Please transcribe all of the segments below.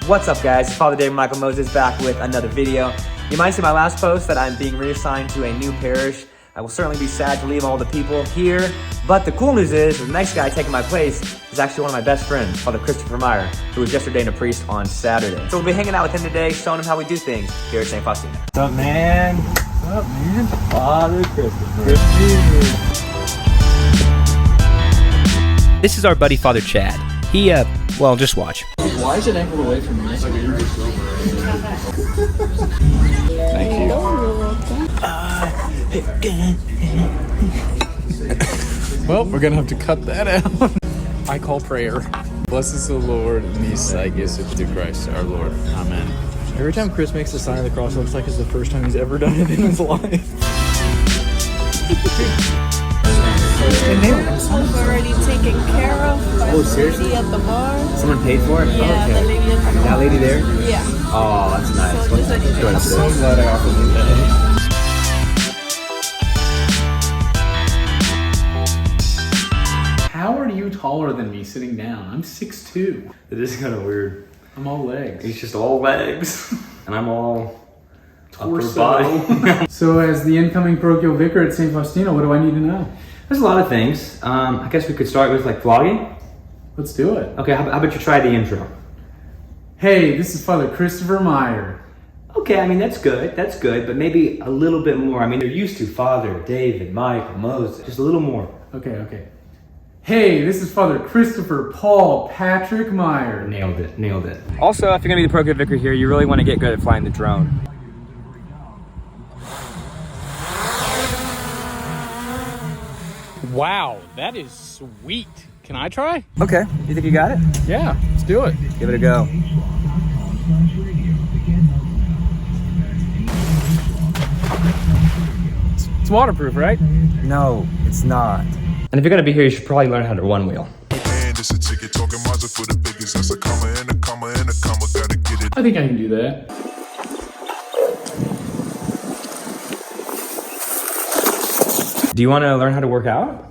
What's up, guys? Father David Michael Moses back with another video. You might see my last post that I'm being reassigned to a new parish. I will certainly be sad to leave all the people here, but the cool news is the next guy taking my place is actually one of my best friends, Father Christopher Meyer, who was just ordained a priest on Saturday. So we'll be hanging out with him today, showing him how we do things here at St. Faustina. What's up, man? What's up, man? Father Christopher. Good to be here. This is our buddy Father Chad. He, well, just watch. Why is it angled away from me? Thank you. Well, we're gonna have to cut that out. I call prayer. Blessed the Lord, me sigus to Christ our Lord. Amen. Every time Chris makes the sign of the cross, it looks like it's the first time he's ever done it in his life. I've already taken care of by the lady at the bar. Someone paid for it? Yeah, okay. the lady at the bar. That lady there? Yeah. Oh, that's nice. So just like Good. I'm So glad I offered you that. How are you taller than me sitting down? I'm 6'2". It is kind of weird. I'm all legs. He's just all legs, and I'm all upper Torso. body. So as the incoming parochial vicar at St. Faustina, what do I need to know? There's a lot of things. I guess we could start with like vlogging. Let's do it. Okay, how about you try the intro? Hey, this is Father Christopher Meyer. Okay, I mean, that's good, but maybe a little bit more. I mean, they're used to Father David, Michael, Moses, just a little more. Okay. Hey, this is Father Christopher Paul Patrick Meyer. Nailed it. Also, if you're gonna be the parochial vicar here, you really want to get good at flying the drone. Wow, that is sweet. Can I try? Okay, you think you got it? Yeah, let's do it. Give it a go. It's waterproof, right? No, it's not. And if you're gonna be here, you should probably learn how to one wheel. And it's a ticket talking Mazda for the biggest. That's a comma and a comma and a comma. Gotta get it. I think I can do that. Do you want to learn how to work out?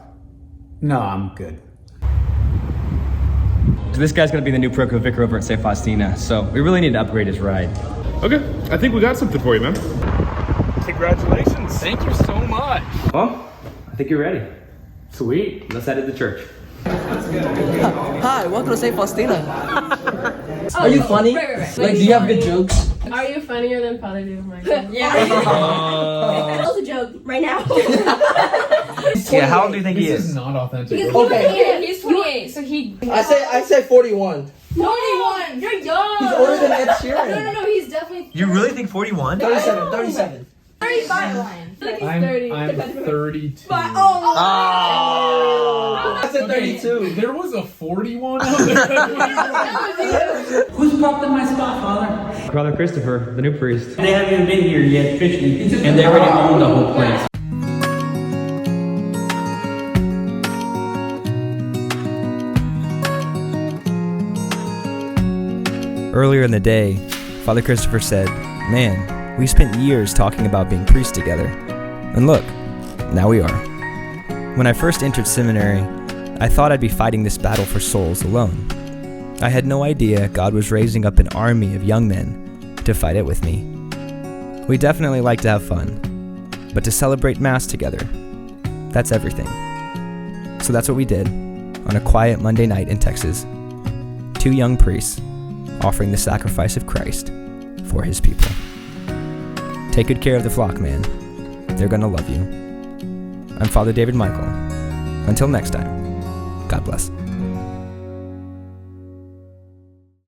No, I'm good. So this guy's gonna be the new parochial vicar over at St. Faustina, so we really need to upgrade his ride. Okay, I think we got something for you, man. Congratulations. Thank you so much. Well, I think you're ready. Sweet. Let's head to the church. Hi, welcome to St. Faustina. Are you funny? Right. Like, do you have good jokes? Are you funnier than Father David Michael? Yeah. That was a joke right now. Yeah, how old do you think he This is is? not authentic. Okay. He's 28, so he. I say 41. 41. You're young. He's older than Ed Sheeran. No. He's definitely. You really think 41? 37. 35. I feel like he's I'm 30. 32. Oh. I said 32. There was a 41 out there. Who's popped in my spot, Father? Father Christopher, the new priest. They haven't even been here yet officially, and they already own the whole place. Earlier in the day, Father Christopher said, "Man, we spent years talking about being priests together. And look, now we are." When I first entered seminary, I thought I'd be fighting this battle for souls alone. I had no idea God was raising up an army of young men to fight it with me. We definitely like to have fun, but to celebrate Mass together, that's everything. So that's what we did on a quiet Monday night in Texas. Two young priests offering the sacrifice of Christ for his people. Take good care of the flock, man. They're gonna love you. I'm Father David Michael. Until next time, God bless.